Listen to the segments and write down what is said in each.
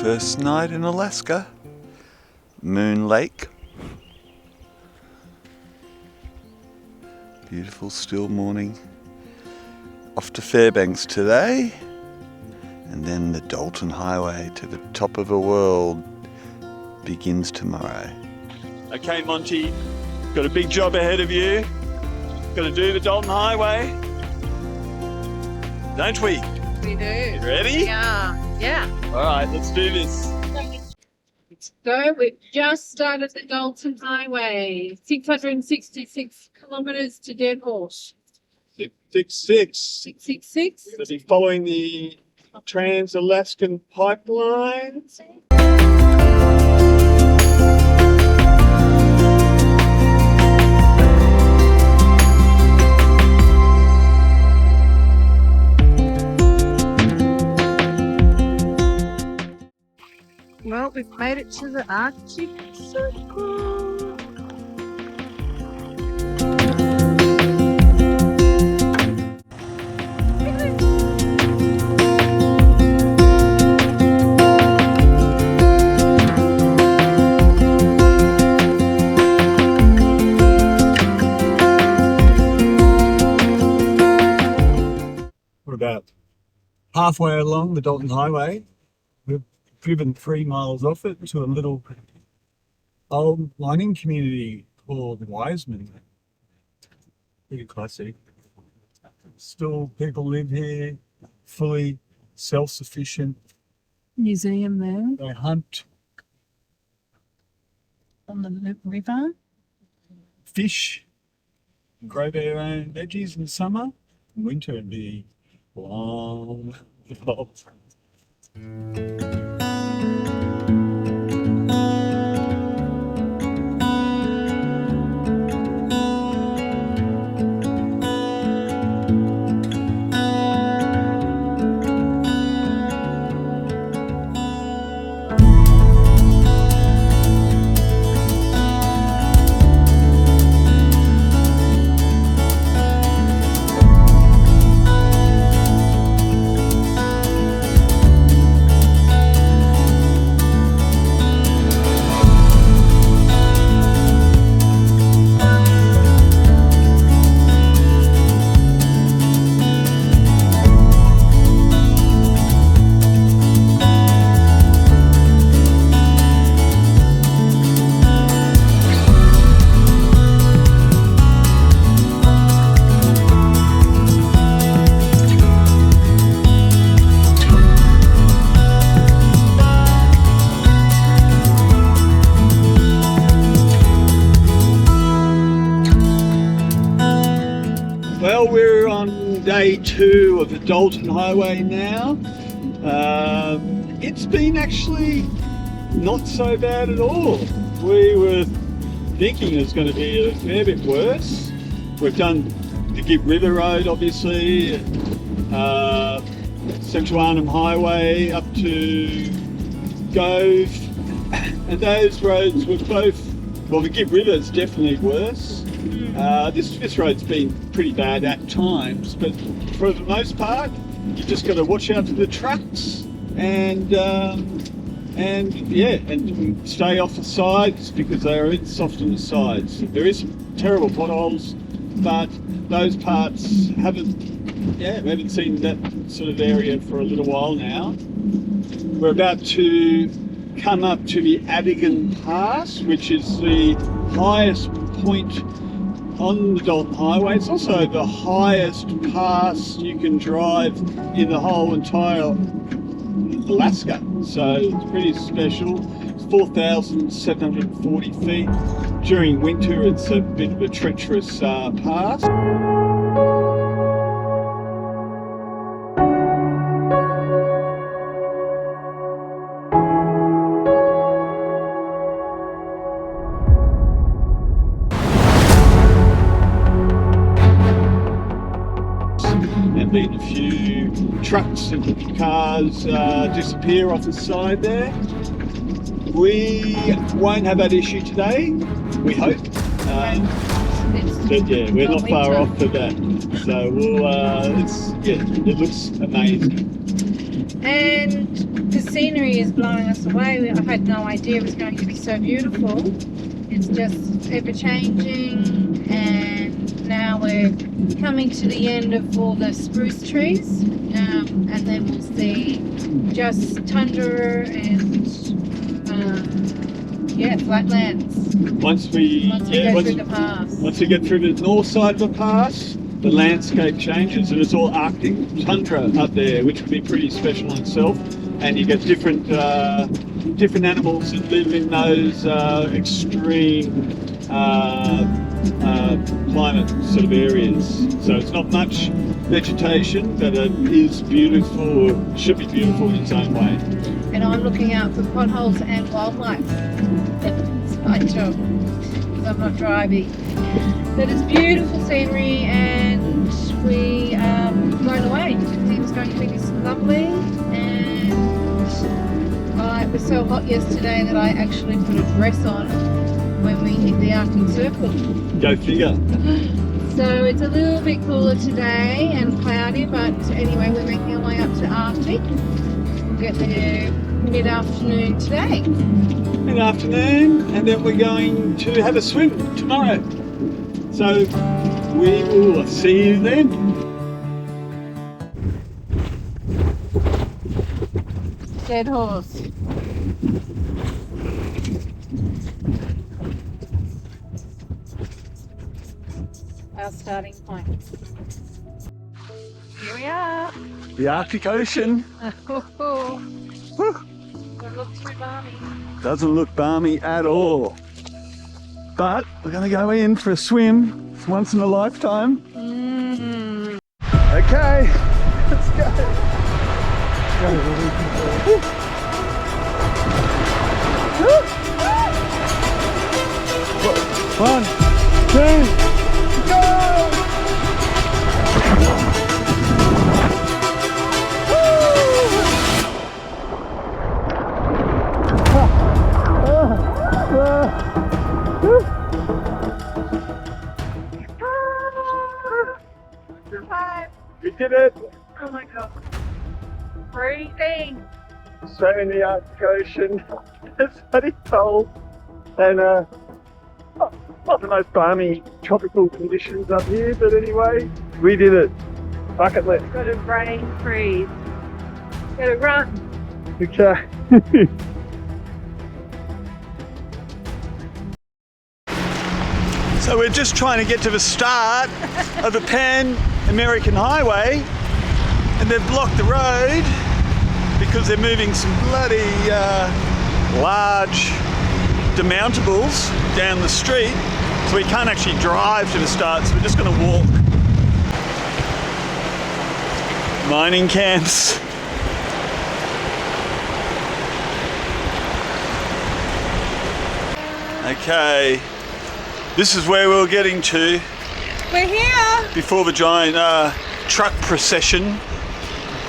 First night in Alaska, Moon Lake. Beautiful still morning. Off to Fairbanks today, and then the Dalton Highway to the top of the world begins tomorrow. Okay, Monty, got a big job ahead of you. Got to do the Dalton Highway, don't we? We do. You ready? Yeah. All right, let's do this. Let's go. We've just started the Dalton Highway. 666 kilometres to Deadhorse. 666. 666. Going to be following the Trans-Alaskan pipeline. Well, we've made it to the Arctic Circle. We're about halfway along the Dalton Highway. We've driven 3 miles off it to a little old mining community called Wiseman. Pretty classic. Still people live here, fully self-sufficient. Museum there They hunt, on the river. fish, grow their own veggies in summer. In winter it'd be long. Well, we're on day 2 of the Dalton Highway now. It's been actually not so bad at all. We were thinking it was going to be a fair bit worse. We've done the Gibb River Road, obviously, Central Arnhem Highway up to Gove, and those roads were both, well, the Gibb River is definitely worse. This road's been pretty bad at times, but for the most part, you just got to watch out for the trucks and stay off the sides because they are soft on the sides. There is some terrible potholes, but those parts we haven't seen that sort of area for a little while now. We're about to come up to the Antigun Pass, which is the highest point on the Dalton Highway. It's also the highest pass you can drive in the whole entire Alaska, so it's pretty special. It's 4,740 feet. During winter it's a bit of a treacherous pass. Been a few trucks and cars disappear off the side there. We won't have that issue today, we hope. But yeah, we're not far off for that. So we'll, it looks amazing. And the scenery is blowing us away. I had no idea it was going to be so beautiful. It's just ever changing, and now we're coming to the end of all the spruce trees, and then we'll see just tundra and flatlands. Once we go through the pass. Once we get through the north side of the pass, the landscape changes and it's all Arctic tundra up there, which would be pretty special in itself. And you get different animals that live in those extreme climate sort of areas. So it's not much vegetation, but it is beautiful, or should be beautiful in its own way. And I'm looking out for potholes and wildlife. That's my job, because I'm not driving. But it's beautiful scenery, and we blown away. Didn't think it was going to be this lovely, and it was so hot yesterday that I actually put a dress on when we hit the Arctic Circle. Go figure. So it's a little bit cooler today and cloudy, but anyway, we're making our way up to Arctic. We'll get there mid-afternoon today. Mid-afternoon, and then we're going to have a swim tomorrow. So we will see you then. Deadhorse. Our starting point. Here we are. The Arctic Ocean. Don't look too balmy. Doesn't look balmy at all. But we're going to go in for a swim. It's once in a lifetime. Okay, let's go. One, two, go! We did it! Oh my god. Breathing. Straight in the Arctic Ocean. It's bloody cold. And not the most balmy tropical conditions up here, but anyway, we did it. Bucket list. Got a brain freeze. Gotta run. Okay. So we're just trying to get to the start of the Pan-American Highway, and they've blocked the road because they're moving some bloody large demountables down the street, so we can't actually drive to the start, so we're just going to walk. Mining camps. Okay, this is where we're getting to. We're here. Before the giant truck procession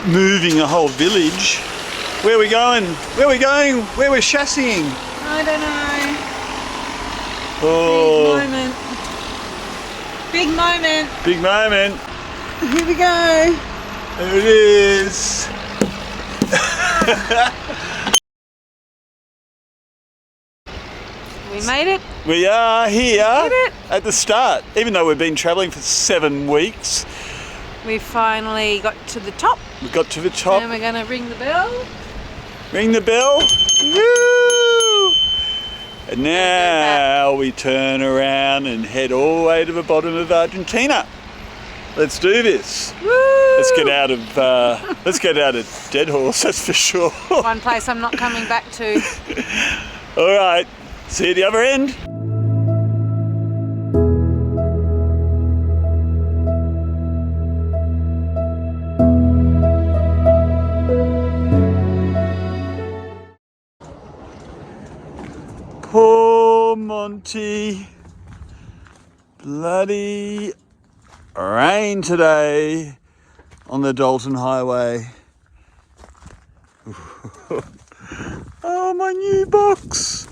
moving a whole village. Where are we going? Where are we going? Where we're chassising? I don't know. Oh, Big moment. big moment. Here we go. There it is. We made it. We are here Did it. at the start. Even though we've been travelling for 7 weeks, We finally got to the top. we got to the top. And we're going to ring the bell. Ring the bell. Woo! And now we turn around and head all the way to the bottom of Argentina. Let's do this. Woo! Let's get out of Deadhorse, that's for sure. One place I'm not coming back to. All right, see you at the other end. Poor Monty. Bloody rain today on the Dalton Highway. Oh, my new box.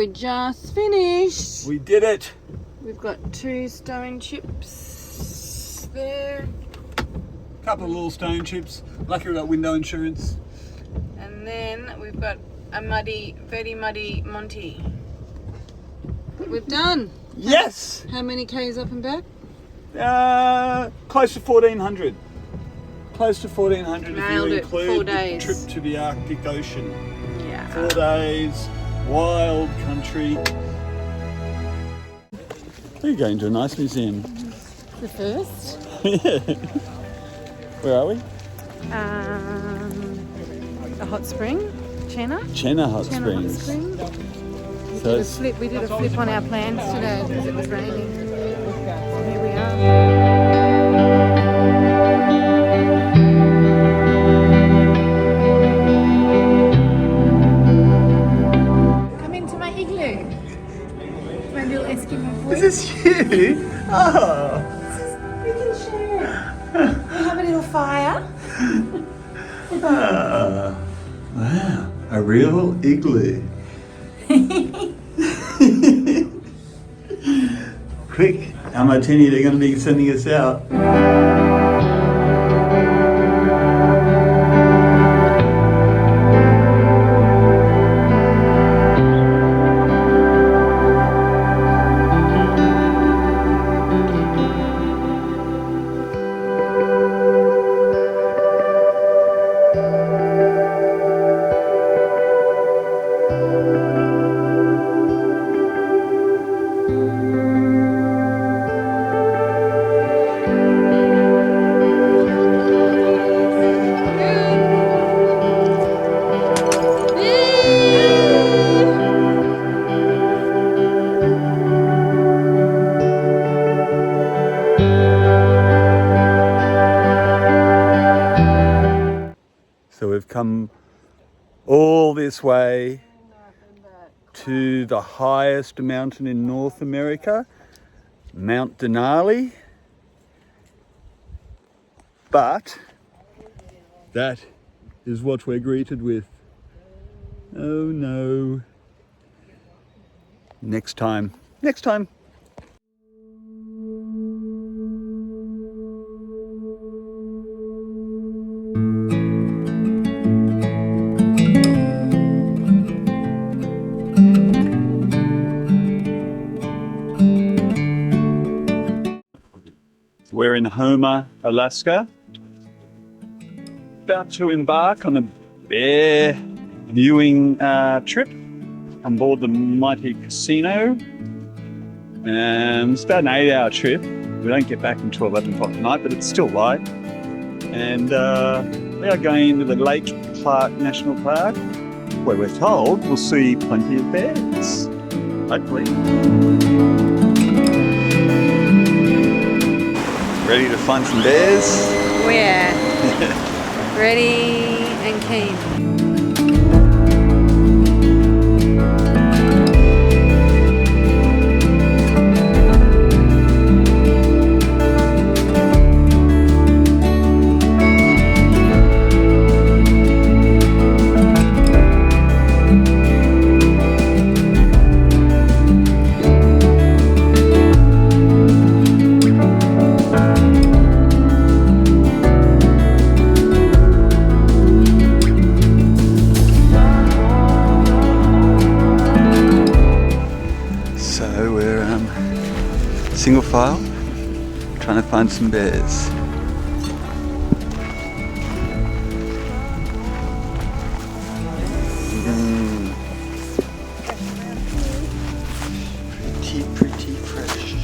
we just finished. We did it. We've got 2 stone chips there. Couple of little stone chips. Lucky we got window insurance. And then we've got a very muddy Monty. We've done. Yes! How many Ks up and back? Close to 1,400. Close to 1,400 Nailed if you it. 4 include the days. trip to the Arctic Ocean. Yeah. 4 days, wild country. We're going to a nice museum. The first. Yeah. Where are we? A hot spring, Chenna. Chenna Hot Hot Springs. Spring. So We did a flip on our plans today because it was raining. Here we are. Come into my igloo. My little Eskimo boy. Is this you? Oh. We can share. We have a little fire. Wow, a real igloo. Quick, how much are they going to be sending us out? So we've come all this way to the highest mountain in North America, Mount Denali. But that is what we're greeted with. Oh no. Next time. Next time. We're in Homer, Alaska, about to embark on a bear viewing trip on board the mighty casino. It's about an 8-hour trip. We don't get back until 11 o'clock tonight, but it's still light. And we are going into the Lake Clark National Park, where we're told we'll see plenty of bears, hopefully. Ready to find some bears? We're ready and keen. Single file, trying to find some bears. Pretty fresh.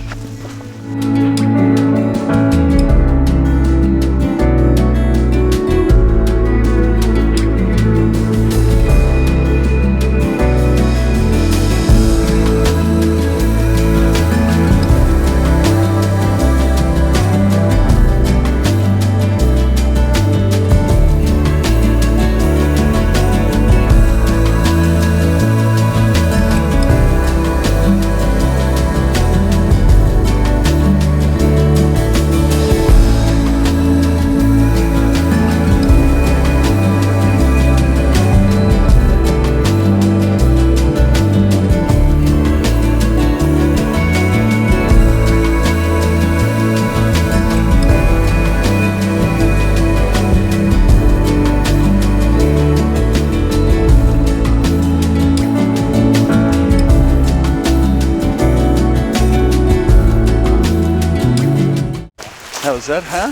was that, huh?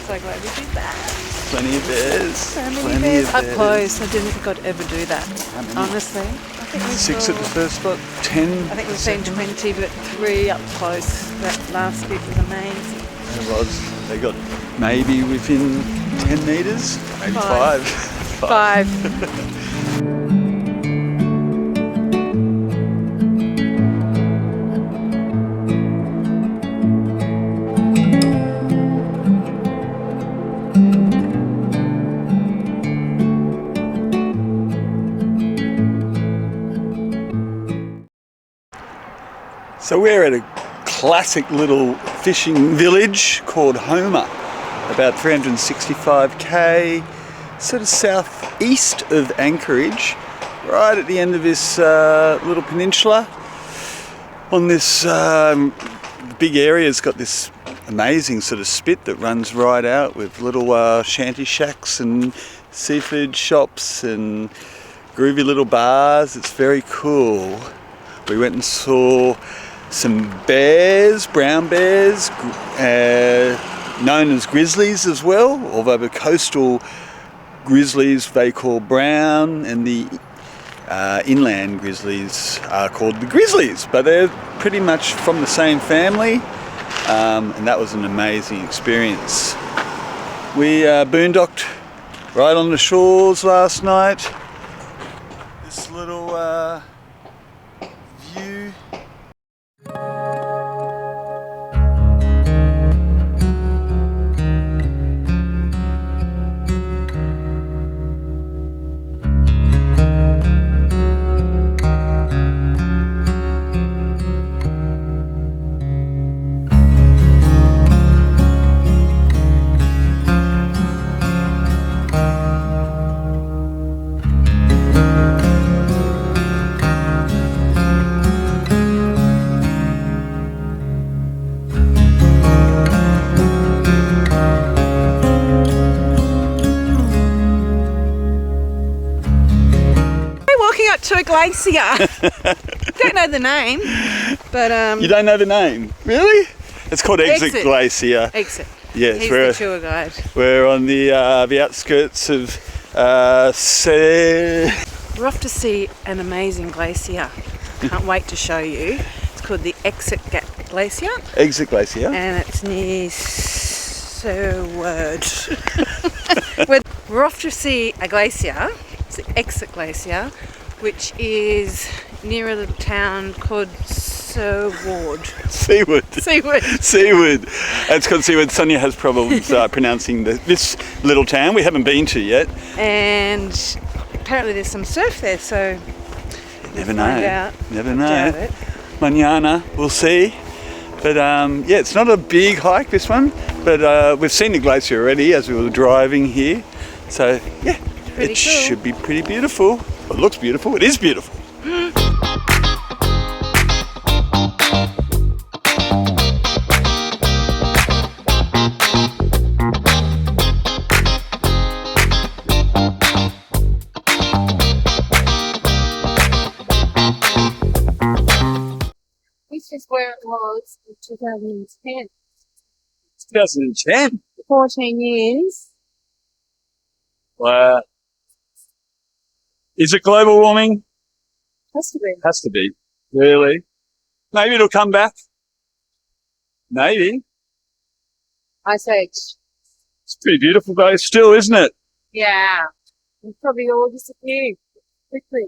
So glad we did that. Plenty of bears. So many Plenty bears of up bears. close. I didn't think I'd ever do that. How many? Honestly. I think we 6 saw, at the first spot, 10. I think we've seen 20, but 3 up close. That last bit was amazing. It was. They got maybe within 10 metres, maybe 5. 5. So we're at a classic little fishing village called Homer, about 365k, sort of southeast of Anchorage, right at the end of this little peninsula. On this big area, it's got this amazing sort of spit that runs right out with little shanty shacks and seafood shops and groovy little bars. It's very cool. We went and saw some bears, brown bears, known as grizzlies as well, although the coastal grizzlies they call brown and the inland grizzlies are called the grizzlies, but they're pretty much from the same family, and that was an amazing experience. We boondocked right on the shores last night. This little view. To a glacier. Don't know the name, but You don't know the name? Really? It's called Exit Glacier. Exit. Yes, He's the tour guide. we're on the outskirts of We're off to see an amazing glacier. Can't wait to show you. It's called the Exit Glacier. Exit Glacier. And it's near Seward. We're off to see a glacier. It's the Exit Glacier, which is near a little town called Seaward. Seaward. It's called Seaward. Sonya has problems pronouncing this little town we haven't been to yet. And apparently there's some surf there, so Never find know. out. Never I know. doubt it. Manana, we'll see. But yeah, it's not a big hike, this one. But we've seen the glacier already as we were driving here. So yeah, Pretty it cool. should be pretty beautiful. It looks beautiful. It is beautiful. This is where it was in 2010. 2010. 14 years. Wow. Is it global warming? Has to be. Has to be. Really? Maybe it'll come back. Maybe. Ice Age. It's pretty beautiful though still, isn't it? Yeah. It'll probably all disappear quickly.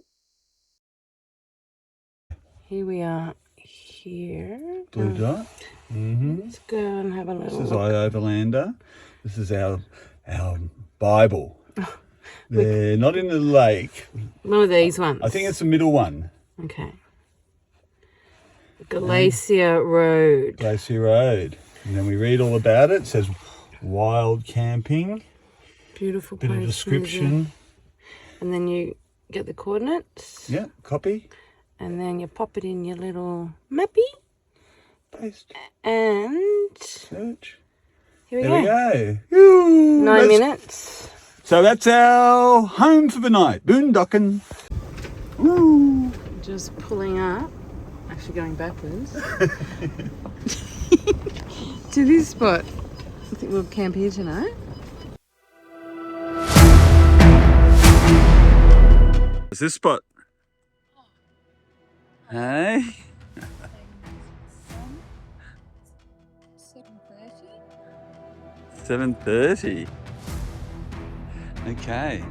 Here we are. Here. Blue dot. Mm-hmm. Let's go and have a little This is look. Overlander. This is our Bible. They're not in the lake. One of these ones. I think it's the middle one. Okay. Glacier Road. Glacier Road. And then we read all about it. It says wild camping. Beautiful Bit place. of description. And then you get the coordinates. Yeah, copy. And then you pop it in your little mappy. Paste. And Search. here we There go. we go. Ooh, 9 minutes. So that's our home for the night. Boondocking. Woo. Just pulling up. Actually going backwards. to this spot. I think we'll camp here tonight. What's this spot? Hey? 7:30. Okay.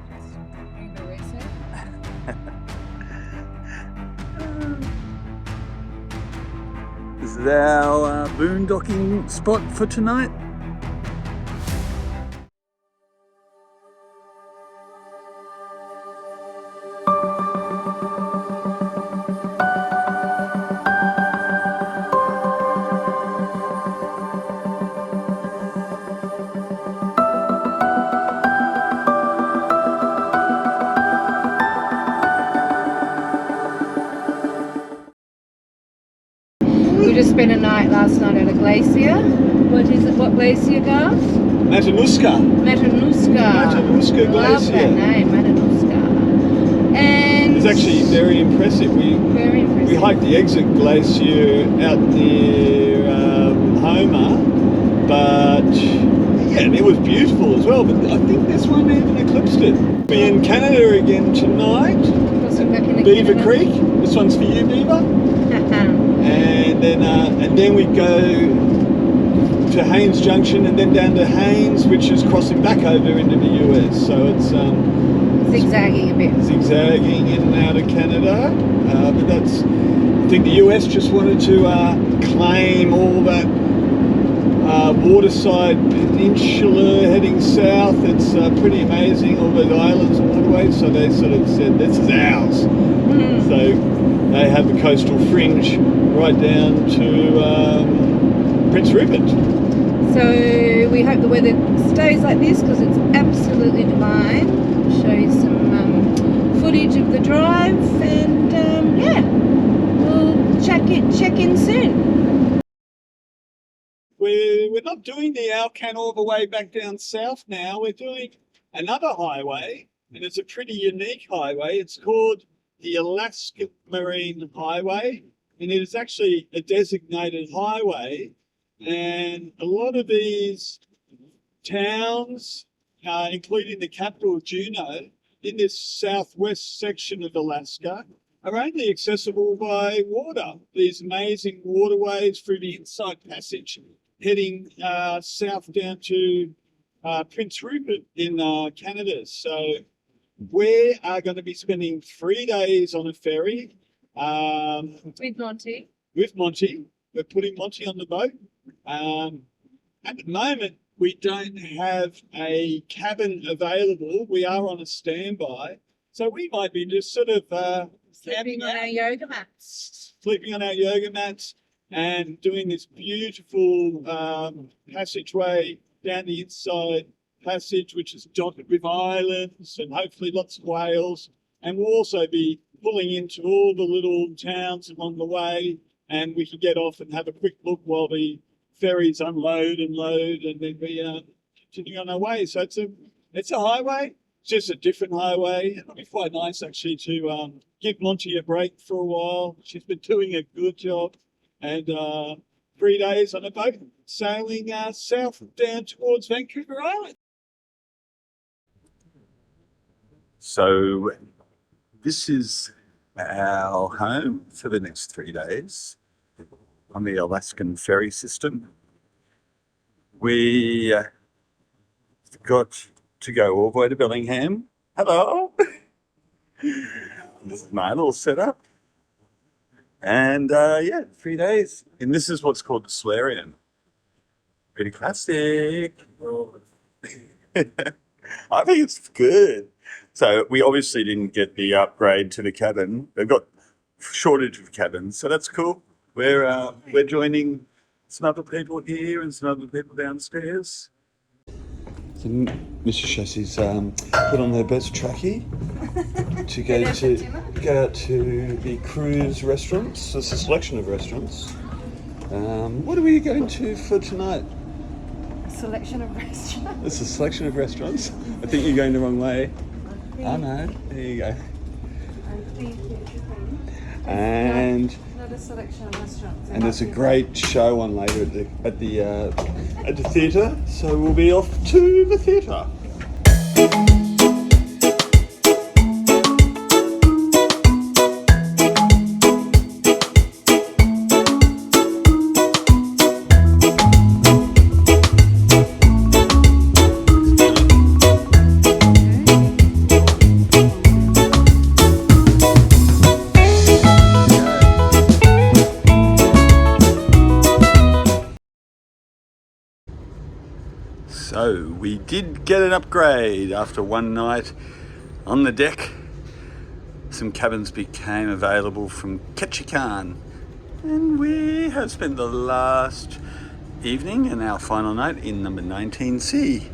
This is our boondocking spot for tonight. We just spent a night last night at a glacier. What is it? What glacier, Garth? Matanuska. Matanuska. Matanuska Love Glacier. that name, Matanuska. And It's actually very impressive. very impressive. We hiked the exit glacier out near Homer, but yeah, it was beautiful as well. But I think this one even eclipsed it. We're in Canada again tonight. Also back in the Beaver Canada. Creek. This one's for you, Beaver. And then we go to Haines Junction and then down to Haines, which is crossing back over into the US. So it's Zigzagging a bit. zigzagging in and out of Canada. But that's, I think the US just wanted to claim all that waterside peninsula heading south. It's pretty amazing, all those islands and waterways. So they sort of said, this is ours. Mm. So they have the coastal fringe right down to Prince Rupert. So we hope the weather stays like this because it's absolutely divine. Show you some footage of the drive and yeah, we'll check in soon. We're not doing the Alcan all the way back down south now. We're doing another highway, and it's a pretty unique highway. It's called the Alaska Marine Highway, and it is actually a designated highway. And a lot of these towns, including the capital of Juneau, in this southwest section of Alaska, are only accessible by water. These amazing waterways through the Inside Passage, heading south down to Prince Rupert in Canada. So we are going to be spending 3 days on a ferry. With Monty. With Monty. We're putting Monty on the boat. At the moment, we don't have a cabin available. We are on a standby. So we might be just sort of Sleeping on our yoga mats. sleeping on our yoga mats and doing this beautiful passageway down the Inside Passage, which is dotted with islands and hopefully lots of whales. And we'll also be pulling into all the little towns along the way, and we can get off and have a quick look while the ferries unload and load, and then we continue on our way. So it's a highway. It's just a different highway. It'll be quite nice actually to give Monty a break for a while. She's been doing a good job, and 3 days on a boat sailing south down towards Vancouver Island. So this is our home for the next 3 days on the Alaskan ferry system. We got to go all the way to Bellingham. Hello! This is my little setup. And yeah, 3 days. And this is what's called the Solarium. Pretty classic. I think it's good. So we obviously didn't get the upgrade to the cabin. They've got shortage of cabins, so that's cool. We're joining some other people here and some other people downstairs. So Mrs. Chassie's put on her best trackie to go out to the cruise restaurants. There's a selection of restaurants. What are we going to for tonight? Selection of restaurants. It's a selection of restaurants. I think you're going the wrong way. Oh no, there you go. And Got a selection of restaurants. And there's a great show on later at the theatre, so we'll be off to the theatre. So we did get an upgrade after one night on the deck. Some cabins became available from Ketchikan, and we have spent the last evening and our final night in number 19C.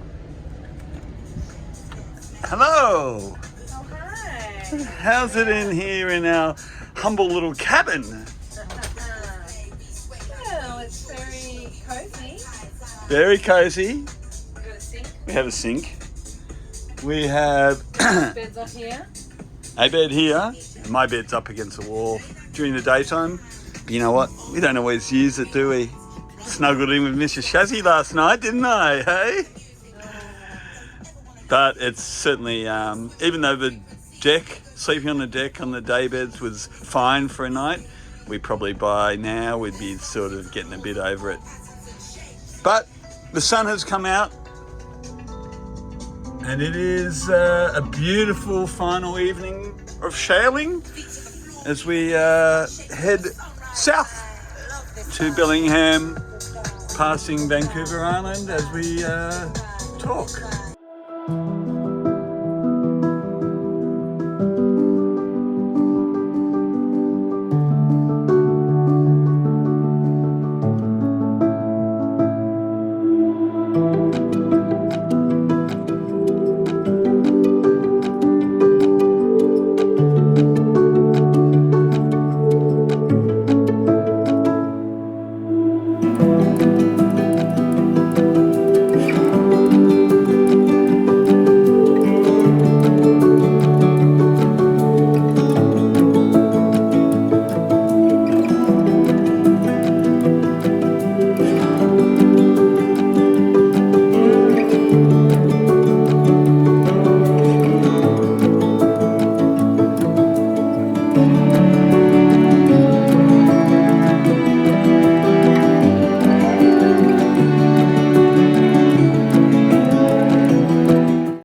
Hello! Oh, hi! How's it in here in our humble little cabin? Well, it's very cozy. Very cozy. We've got a sink. We have a sink. We have Beds up here. a bed here. My bed's up against the wall during the daytime. You know what? We don't always use it, do we? Snuggled in with Mrs. Shazzy last night, didn't I? Hey? But it's certainly, even though the deck, sleeping on the deck on the day beds was fine for a night, we probably by now would be sort of getting a bit over it. But the sun has come out, and it is a beautiful final evening of sailing as we head south to Bellingham, passing Vancouver Island as we talk.